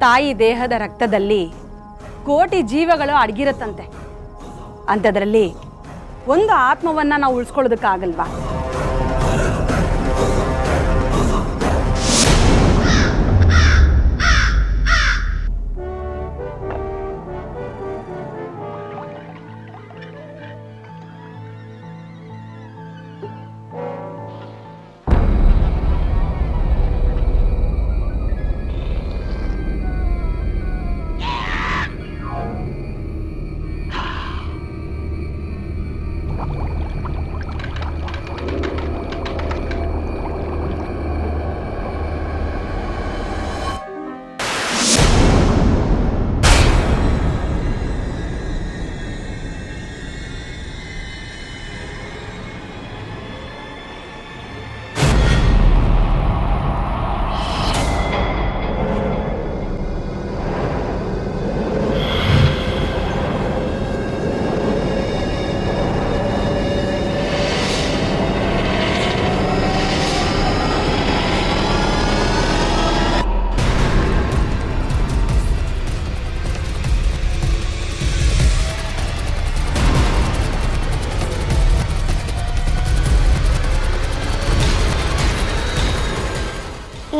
ತಾಯಿ ದೇಹದ ರಕ್ತದಲ್ಲಿ ಕೋಟಿ ಜೀವಗಳು ಅಡಗಿರುತ್ತಂತೆ. ಅಂಥದ್ರಲ್ಲಿ ಒಂದು ಆತ್ಮವನ್ನು ನಾವು ಉಳಿಸ್ಕೊಳ್ಳೋದಕ್ಕಾಗಲ್ವಾ?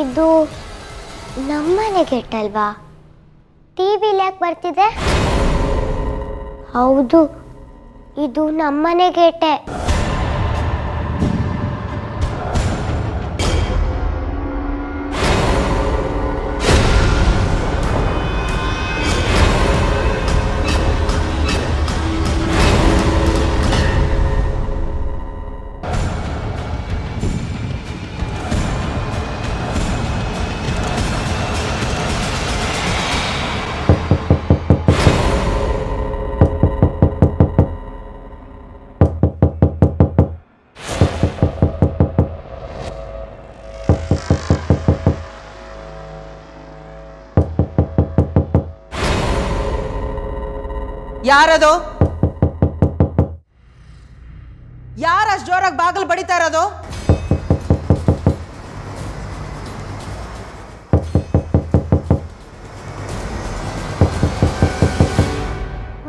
ಇದು ನಮ್ಮನೆ ಗೇಟ್ ಅಲ್ವಾ? ಟಿವಿಲಿ ಯಾಕೆ ಬರ್ತಿದೆ? ಹೌದು, ಇದು ನಮ್ಮನೆ ಗೇಟೆ. ಯಾರದು? ಯಾರಷ್ಟು ಜೋರಾಗಿ ಬಾಗಿಲು ಬಡಿತಾ ಇರೋದು?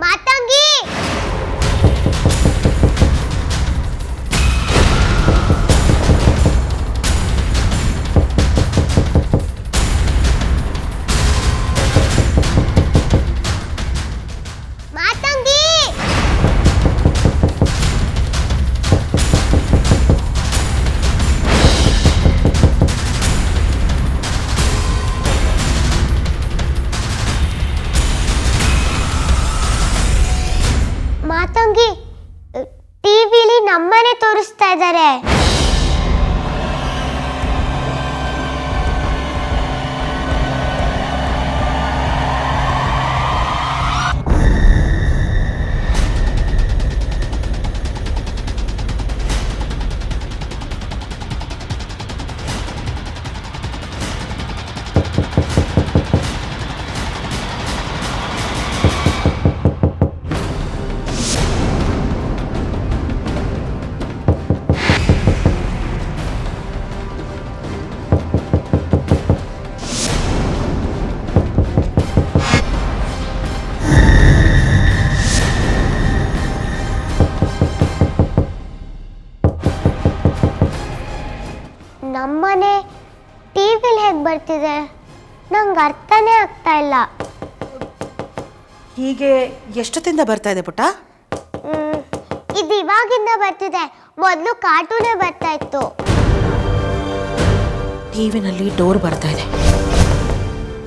ಮಾತಂಗಿ, ಮಾತಂಗಿ, ಮಾತಂಗಿ, ಟಿವಿಲಿ ನಮ್ಮನೆ ತೋರಿಸ್ತಾ ಇದ್ದಾರೆ. ನಮ್ಮನೆ ಟಿವಿಲಿ ಹೇಗೆ ಬರ್ತಿದೆ? ನಂಗೆ ಅರ್ಥನೇ ಆಗ್ತಾ ಇಲ್ಲ. ಹೀಗೆ ಎಷ್ಟೊತ್ತಿಂದ ಬರ್ತಾ ಇದೆ ಪುಟ್ಟ? ಇದು ಇವಾಗಿಂದ ಬರ್ತಿದೆ, ಮೊದಲು ಕಾರ್ಟೂನೇ ಬರ್ತಾ ಇತ್ತು. ಟಿವಿನಲ್ಲಿ ಡೋರ್ ಬರ್ತಾ ಇದೆ,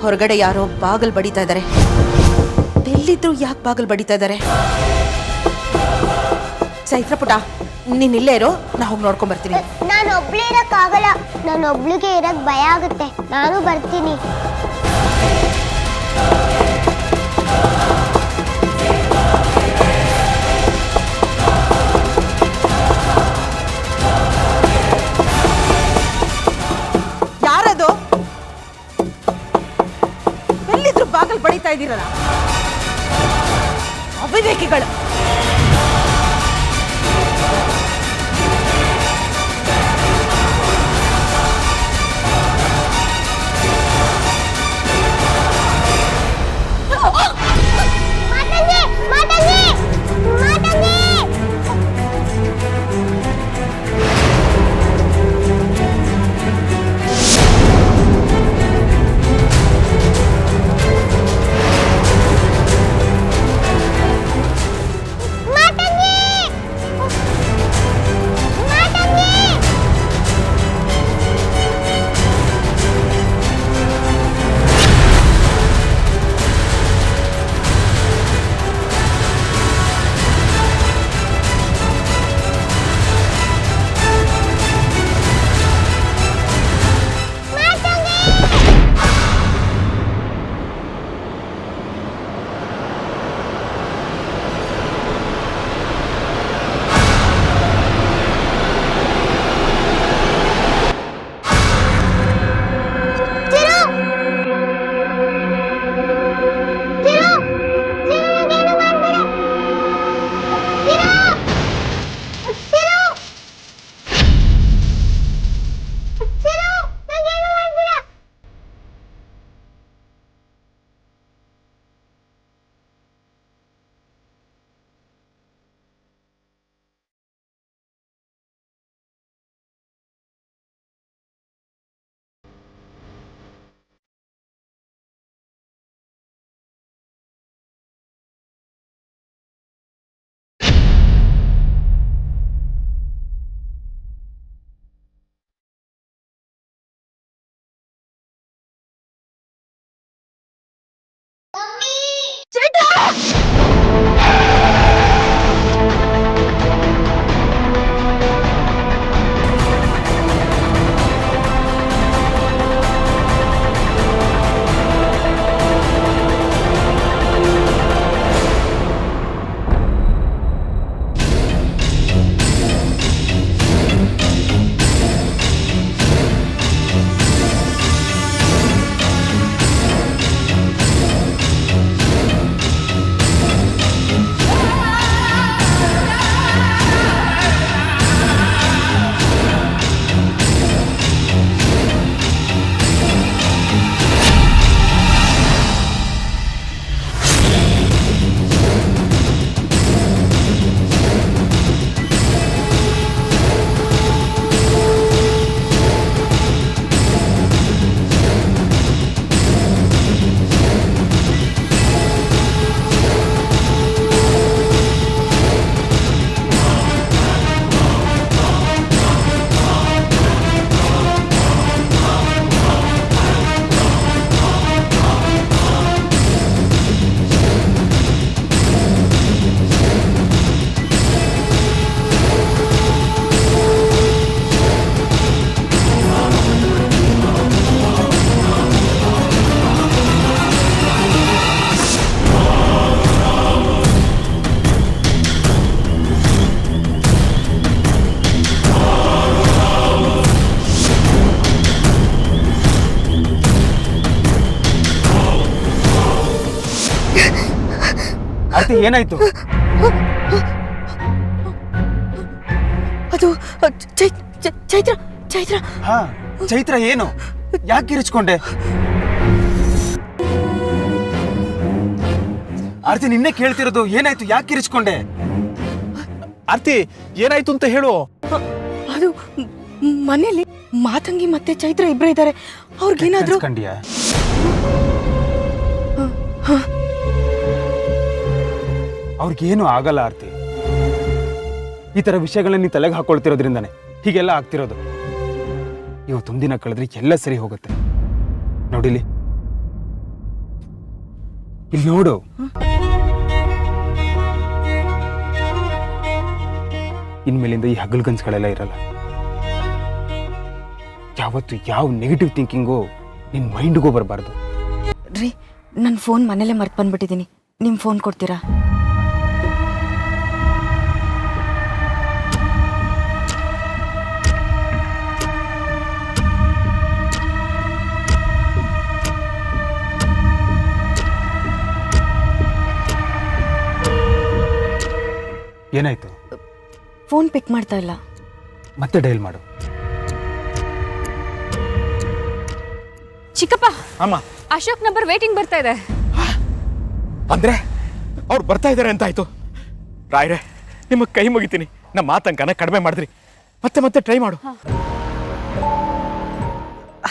ಹೊರಗಡೆ ಯಾರೋ ಬಾಗಿಲು ಬಡಿತಾ ಇದ್ದಾರೆ. ಎಲ್ಲಿದ್ರು ಯಾಕೆ ಬಾಗಿಲು ಬಡಿತಾ ಇದ್ದಾರೆ? ಸೈತ್ರ ಪುಟ್ಟ, ನೀನ್ ಇಲ್ಲೇ ಇರೋ, ನಾ ಹೋಗಿ ನೋಡ್ಕೊಂಡ್ ಬರ್ತೀನಿ. ನಾನು ಒಬ್ಳೇ ಇರಕ್ಕಾಗಲ್ಲ, ನಾನು ಒಬ್ಳಿಗೆ ಇರಕ್ ಭಯ ಆಗುತ್ತೆ. ನಾನು ಬರ್ತೀನಿ. ಯಾರದು? ಎಲ್ಲಿದ್ರು ಬಾಗಿಲು ಬಡಿತಾ ಇದ್ದೀರಲ್ಲ, ಅವಿವೇಕಿಗಳು. ಆರ್ತಿ ಏನಾಯ್ತು? ಅದು ಚೈತ್ರ ಚೈತ್ರ ಹಾ ಚೈತ್ರ ಏನು? ಯಾಕೆ ಕಿರಿಚ್ಕೊಂಡೆ? ಆರ್ತಿ ನಿನ್ನೆ ಕೇಳ್ತಿರೋದು ಏನಾಯ್ತು? ಯಾಕೆ ಕಿರಿಚ್ಕೊಂಡೆ? ಆರ್ತಿ ಏನಾಯ್ತು ಅಂತ ಹೇಳು. ಅದು ಮನೇಲಿ ಮಾತಂಗಿ ಮತ್ತೆ ಚೈತ್ರ ಇಬ್ರು ಇದ್ದಾರೆ. ಅವ್ರಿಗೇನಾದ್ರು ಕಂಡಿಯಾ? ಅವ್ರಿಗೇನು ಆಗಲ್ಲ ಆರ್ತಿ. ಈ ತರ ವಿಷಯಗಳನ್ನ ನೀ ತಲೆಗೆ ಹಾಕೊಳ್ತಿರೋದ್ರಿಂದಾನೆ ಹೀಗೆಲ್ಲ ಆಗ್ತಿರೋದು. ಇವತ್ತೊಂದು ದಿನ ಕಳೆದ್ರೆ ಎಲ್ಲ ಸರಿ ಹೋಗುತ್ತೆ. ನೋಡಿಲಿ, ಇಲ್ಲಿ ನೋಡು. ಇನ್ಮೇಲಿಂದ ಈ ಹಗಲ್ಗನ್ಸ್ಗಳೆಲ್ಲ ಇರಲ್ಲ. ಯಾವತ್ತು ಯಾವ ನೆಗೆಟಿವ್ ಥಿಂಕಿಂಗು ನಿನ್ ಮೈಂಡ್ಗೂ ಬರಬಾರ್ದು. ರೀ, ನನ್ನ ಫೋನ್ ಮನೇಲೆ ಮರ್ತು ಬಂದ್ಬಿಟ್ಟಿದ್ದೀನಿ. ನಿಮ್ಮ ಫೋನ್ ಕೊಡ್ತೀರಾ? ಏನಾಯ್ತು? ಫೋನ್ ಪಿಕ್ ಮಾಡ್ತಾ ಇಲ್ಲ. ಮತ್ತೆ ಡೈಲ್ ಮಾಡು. ಚಿಕ್ಕಪ್ಪ, ಅಮ್ಮ, ಅಶೋಕ್ ನಂಬರ್ ವೇಟಿಂಗ್ ಬರ್ತಾ ಇದೆ. ಅಂದ್ರೆ ಅವ್ರು ಬರ್ತಾ ಇದ್ದಾರೆ ಅಂತ ಆಯ್ತು. ರಾಯ್ರೆ, ನಿಮಗೆ ಕೈ ಮುಗಿತೀನಿ. ನಮ್ಮ ಮಾತಂಕನ ಕಡಿಮೆ ಮಾಡಿದ್ರಿ. ಮತ್ತೆ ಮತ್ತೆ ಟ್ರೈ ಮಾಡು.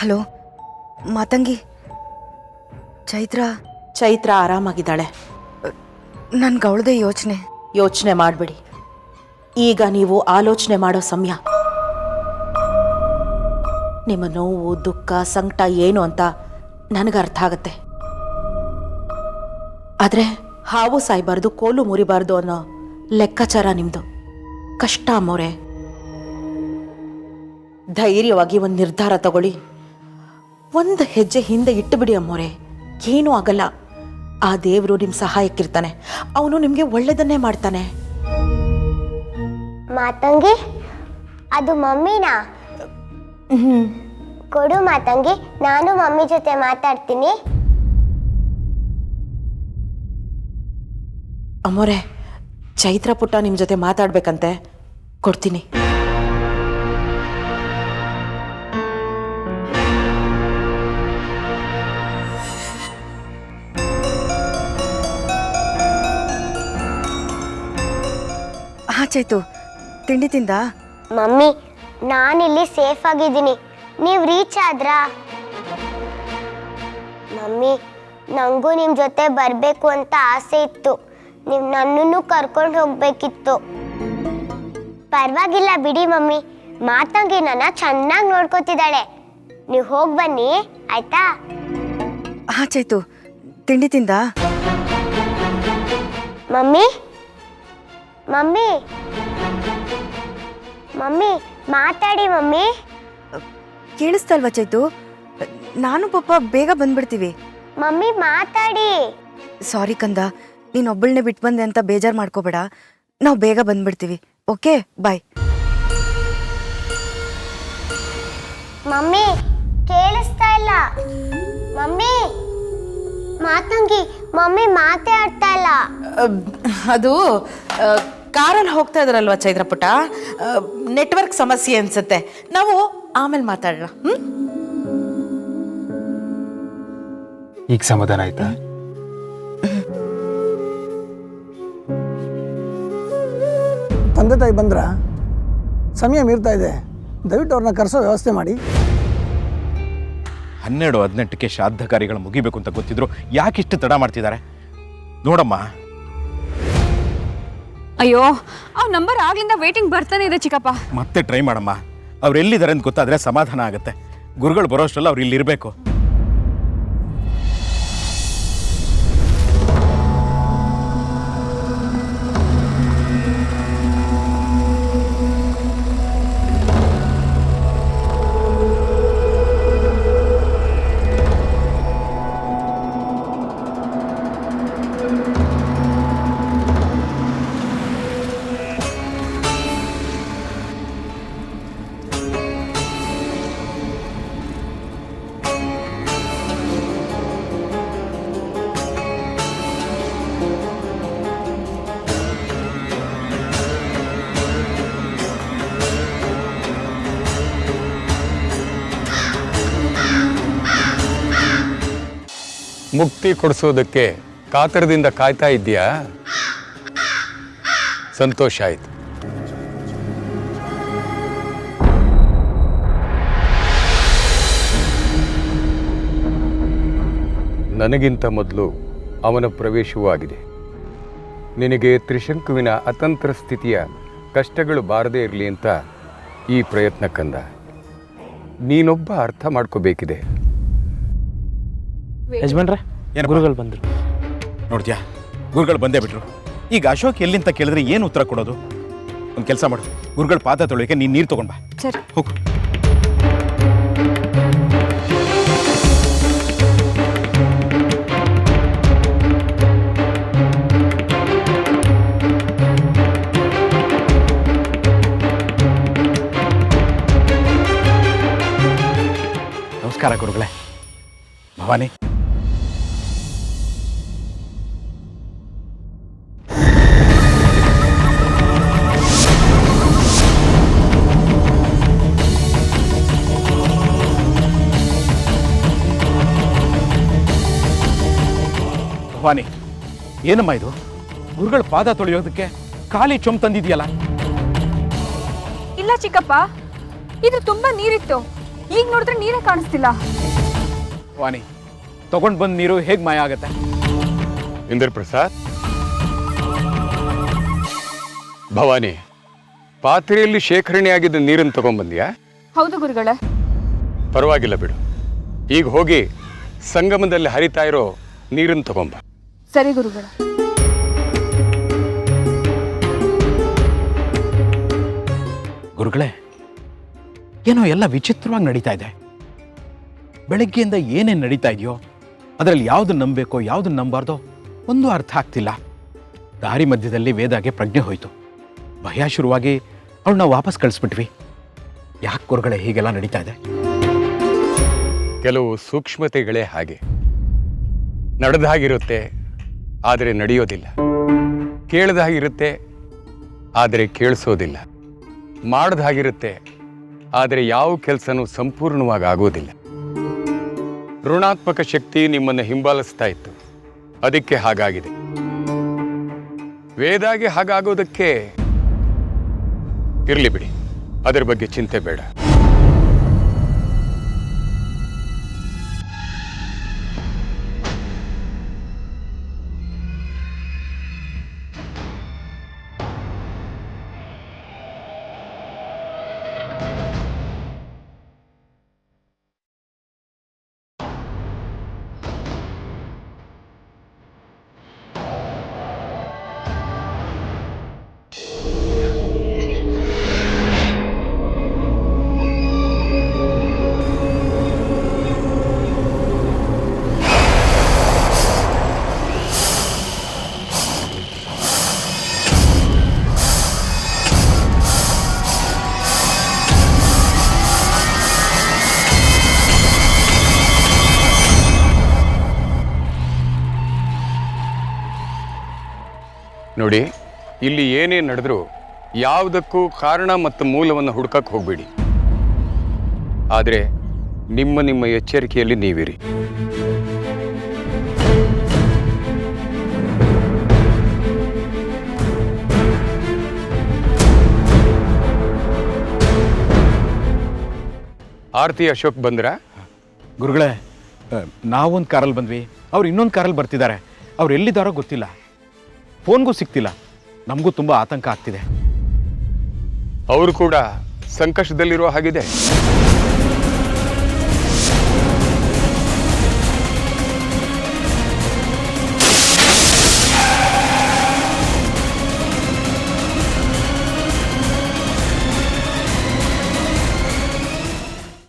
ಹಲೋ ಮಾತಂಗಿ, ಚೈತ್ರ ಆರಾಮಾಗಿದ್ದಾಳೆ. ನನ್ಗೆ ಅವಳದೇ ಯೋಚನೆ ಮಾಡಬೇಡಿ. ಈಗ ನೀವು ಆಲೋಚನೆ ಮಾಡೋ ಸಮಯ. ನಿಮ್ಮ ನೋವು, ದುಃಖ, ಸಂಕಟ ಏನು ಅಂತ ನನಗೆ ಅರ್ಥ ಆಗುತ್ತೆ. ಆದರೆ ಹಾವು ಸಾಯಬಾರ್ದು, ಕೋಲು ಮುರಿಬಾರ್ದು ಅನ್ನೋ ಲೆಕ್ಕಾಚಾರ ನಿಮ್ಮದು. ಕಷ್ಟ ಅಮ್ಮೋರೆ. ಧೈರ್ಯವಾಗಿ ಒಂದು ನಿರ್ಧಾರ ತಗೊಳ್ಳಿ. ಒಂದು ಹೆಜ್ಜೆ ಹಿಂದೆ ಇಟ್ಟುಬಿಡಿ ಅಮ್ಮೋರೆ. ಏನೂ ಆಗಲ್ಲ. ಆ ದೇವರು ನಿಮ್ಮ ಸಹಾಯಕ್ಕಿರ್ತಾನೆ. ಅವನು ನಿಮಗೆ ಒಳ್ಳೆಯದನ್ನೇ ಮಾಡ್ತಾನೆ. ಮಾತಂಗಿ, ಅದು ಮಮ್ಮಿನಾ? ಕೊಡು ಮಾತಂಗಿ, ನಾನು ಮಮ್ಮಿ ಜೊತೆ ಮಾತಾಡ್ತೀನಿ. ಅಮ್ಮೋರೆ, ಚೈತ್ರ ಪುಟ್ಟ ನಿಮ್ಮ ಜೊತೆ ಮಾತಾಡ್ಬೇಕಂತೆ. ಕೊಡ್ತೀನಿ. ಹಾ ಚೈತು, ತಿಂಡಿ ತಿಂದ? ಮಮ್ಮಿ, ನಾನಿಲ್ಲಿ ಸೇಫ್ ಆಗಿದ್ದೀನಿ. ನೀವು ರೀಚ್ ಆದ್ರಾ? ಮಮ್ಮಿ, ನನಗೂ ನಿಮ್ಮ ಜೊತೆ ಬರಬೇಕು ಅಂತ ಆಸೆ ಇತ್ತು. ನೀವು ನನ್ನನ್ನು ಕರ್ಕೊಂಡು ಹೋಗ್ಬೇಕಿತ್ತು. ಪರವಾಗಿಲ್ಲ ಬಿಡಿ ಮಮ್ಮಿ, ಮಾತಂಗಿ ನನ್ನ ಚೆನ್ನಾಗಿ ನೋಡ್ಕೋತಿದ್ದಾಳೆ. ನೀವು ಹೋಗಿ ಬನ್ನಿ, ಆಯ್ತಾ? ಹಾ ಚೈತು, ತಿಂಡಿ ತಿಂದ? ಮಮ್ಮಿ ಮಮ್ಮಿ ಮಮ್ಮಿ ಮಾತಾಡಿ ಮಮ್ಮಿ. ಕೇಳಿಸ್ತಲ್ವಾ ಚೈತು? ನಾನು ಪಾಪ ಬೇಗ ಬಂದ್ಬಿಡ್ತೀವಿ. ಮಮ್ಮಿ ಮಾತಾಡಿ. ಸಾರಿ ಕಂದ, ನೀನೊಬ್ಬಳನ್ನೇ ಬಿಟ್ಟು ಬಂದೆ ಅಂತ ಬೇಜಾರು ಮಾಡ್ಕೋಬೇಡ. ನಾವು ಬೇಗ ಬಂದ್ಬಿಡ್ತೀವಿ. ಓಕೆ, ಬಾಯ್. ಮಮ್ಮಿ ಕೇಳಿಸ್ತಾ ಇಲ್ಲ. ಮಮ್ಮಿ, ಮಾತಂಗಿ, ಮಮ್ಮಿ ಮಾತೇ ಆಡ್ತಾ ಇಲ್ಲ. ಅದು ಕಾರಲ್ಲಿ ಹೋಗ್ತಾ ಇದ್ರಲ್ವ ಚೈತ್ರ ಪುಟ್ಟ, ನೆಟ್ವರ್ಕ್ ಸಮಸ್ಯೆ ಅನ್ಸುತ್ತೆ. ನಾವು ಆಮೇಲೆ ಮಾತಾಡೋಣ. ಈಗ ಸಮಾಧಾನ ಆಯ್ತಾ? ತಂದೆ ತಾಯಿ ಬಂದ್ರ? ಸಮಯ ಮೀರ್ತಾ ಇದೆ, ದಯವಿಟ್ಟು ಅವ್ರನ್ನ ಕರೆಸೋ ವ್ಯವಸ್ಥೆ ಮಾಡಿ. 12:18ಕ್ಕೆ ಶ್ರಾದ್ದ ಕಾರ್ಯಗಳು ಮುಗಿಬೇಕು ಅಂತ ಗೊತ್ತಿದ್ರು ಯಾಕಿಷ್ಟು ತಡ ಮಾಡ್ತಿದ್ದಾರೆ ನೋಡಮ್ಮ. ಅಯ್ಯೋ, ಆ ನಂಬರ್ ಆಗ್ಲಿಂದ ವೇಟಿಂಗ್ ಬರ್ತಾನೆ ಇದೆ ಚಿಕ್ಕಪ್ಪ. ಮತ್ತೆ ಟ್ರೈ ಮಾಡಮ್ಮ. ಅವ್ರು ಎಲ್ಲಿದ್ದಾರೆ ಅಂತ ಗೊತ್ತಾದ್ರೆ ಸಮಾಧಾನ ಆಗುತ್ತೆ. ಗುರುಗಳು ಬರೋಷ್ಟರಲ್ಲಿ ಅವ್ರು ಇಲ್ಲಿರಬೇಕು. ಮುಕ್ತಿ ಕೊಡಿಸೋದಕ್ಕೆ ಕಾತರದಿಂದ ಕಾಯ್ತಾ ಇದ್ದೀಯಾ? ಸಂತೋಷ ಆಯ್ತು. ನನಗಿಂತ ಮೊದಲು ಅವನ ಪ್ರವೇಶವೂ ಆಗಿದೆ. ನಿನಗೆ ತ್ರಿಶಂಕುವಿನ ಅತಂತ್ರ ಸ್ಥಿತಿಯ ಕಷ್ಟಗಳು ಬಾರದೇ ಇರಲಿ ಅಂತ ಈ ಪ್ರಯತ್ನ ಕಂದ. ನೀನೊಬ್ಬ ಅರ್ಥ ಮಾಡ್ಕೋಬೇಕಿದೆ. ಯಜಮಾನ್ರೆ, ಗುರುಗಳು ಬಂದರು. ನೋಡ್ದ್ಯಾ, ಗುರುಗಳು ಬಂದೇ ಬಿಟ್ರು. ಈಗ ಅಶೋಕ್ ಎಲ್ಲಿಂತ ಕೇಳಿದ್ರೆ ಏನು ಉತ್ತರ ಕೊಡೋದು? ಒಂದು ಕೆಲಸ ಮಾಡು, ಗುರುಗಳ ಪಾದ ತೊಳೆಯೋಕೆ ನೀನು ನೀರು ತಗೊಂಡ್ ಬಾ. ಸರಿ. ಹೋಗು. ನಮಸ್ಕಾರ ಗುರುಗಳೇ. ಭವಾನಿ, ಭವಾನಿ, ಏನಮ್ಮ ಇದು? ಗುರುಗಳ ಪಾದ ತೊಳೆಯೋದಕ್ಕೆ ಖಾಲಿ ಚೊಂಬ್ ತಂದಿದ್ಯಲ್ಲ? ಇಲ್ಲ ಚಿಕ್ಕಪ್ಪ, ಇದು ತುಂಬಾ ನೀರಿತ್ತು. ಈಗ ನೋಡಿದ್ರೆ ನೀರೇ ಕಾಣಿಸ್ತಿಲ್ಲ. ಭವಾನಿ, ತಗೊಂಡ್ ಬಂದ್ ನೀರು ಹೇಗ್ ಮಾಯ ಆಗತ್ತೆ? ಇಂದ್ರ ಪ್ರಸಾದ್, ಭವಾನಿ, ಪಾತ್ರೆಯಲ್ಲಿ ಶೇಖರಣೆಯಾಗಿದ್ದ ನೀರನ್ನು ತಗೊಂಡ್ಬಂದ್ಯಾ? ಹೌದು ಗುರುಗಳೇ. ಪರವಾಗಿಲ್ಲ ಬಿಡು. ಈಗ ಹೋಗಿ ಸಂಗಮದಲ್ಲಿ ಹರಿತಾ ಇರೋ ನೀರನ್ನು ತಗೊಂಬ. ಸರಿ ಗುರುಗಳೇ. ಗುರುಗಳೇ, ಏನೋ ಎಲ್ಲ ವಿಚಿತ್ರವಾಗಿ ನಡೀತಾ ಇದೆ. ಬೆಳಗ್ಗೆಯಿಂದ ಏನೇನು ನಡೀತಾ ಇದೆಯೋ ಅದರಲ್ಲಿ ಯಾವ್ದನ್ನ ನಂಬಬೇಕೋ ಯಾವ್ದನ್ನ ನಂಬಾರ್ದೋ ಒಂದು ಅರ್ಥ ಆಗ್ತಿಲ್ಲ. ದಾರಿ ಮಧ್ಯದಲ್ಲಿ ವೇದಾಗೆ ಪ್ರಜ್ಞೆ ಹೋಯ್ತು. ಭಯ ಶುರುವಾಗಿ ಅವಳನ್ನ ವಾಪಸ್ ಕಳಿಸ್ಬಿಟ್ವಿ. ಯಾಕೆ ಗುರುಗಳೇ ಹೀಗೆಲ್ಲ ನಡೀತಾ ಇದೆ? ಕೆಲವು ಸೂಕ್ಷ್ಮತೆಗಳೇ ಹಾಗೆ. ನಡೆದ ಹಾಗಿರುತ್ತೆ, ಆದರೆ ನಡೆಯೋದಿಲ್ಲ. ಕೇಳ್ದ ಹಾಗಿರುತ್ತೆ, ಆದರೆ ಕೇಳಿಸೋದಿಲ್ಲ. ಮಾಡ್ದ ಹಾಗಿರುತ್ತೆ, ಆದರೆ ಯಾವ ಕೆಲಸನೂ ಸಂಪೂರ್ಣವಾಗಿ ಆಗೋದಿಲ್ಲ. ಋಣಾತ್ಮಕ ಶಕ್ತಿ ನಿಮ್ಮನ್ನು ಹಿಂಬಾಲಿಸ್ತಾ ಇತ್ತು, ಅದಕ್ಕೆ ಹಾಗಾಗಿದೆ. ವೇದಾಗೆ ಹಾಗಾಗೋದಕ್ಕೆ ಇರಲಿ ಬಿಡಿ, ಅದರ ಬಗ್ಗೆ ಚಿಂತೆ ಬೇಡ. ನೋಡಿ, ಇಲ್ಲಿ ಏನೇ ನಡೆದ್ರೂ ಯಾವುದಕ್ಕೂ ಕಾರಣ ಮತ್ತು ಮೂಲವನ್ನು ಹುಡುಕಕ್ಕೆ ಹೋಗಬೇಡಿ. ಆದರೆ ನಿಮ್ಮ ಎಚ್ಚರಿಕೆಯಲ್ಲಿ ನೀವಿರಿ. ಆರ್ತಿ, ಅಶೋಕ್ ಬಂದ್ರಾ? ಗುರುಗಳೇ, ನಾವೊಂದು ಕಾರಲ್ಲಿ ಬಂದ್ವಿ, ಅವ್ರು ಇನ್ನೊಂದು ಕಾರಲ್ಲಿ ಬರ್ತಿದ್ದಾರೆ. ಅವ್ರು ಎಲ್ಲಿದ್ದಾರೋ ಗೊತ್ತಿಲ್ಲ, ಫೋನ್ಗೂ ಸಿಗ್ತಿಲ್ಲ. ನಮಗೂ ತುಂಬ ಆತಂಕ ಆಗ್ತಿದೆ. ಅವರು ಕೂಡ ಸಂಕಷ್ಟದಲ್ಲಿರೋ ಹಾಗಿದೆ.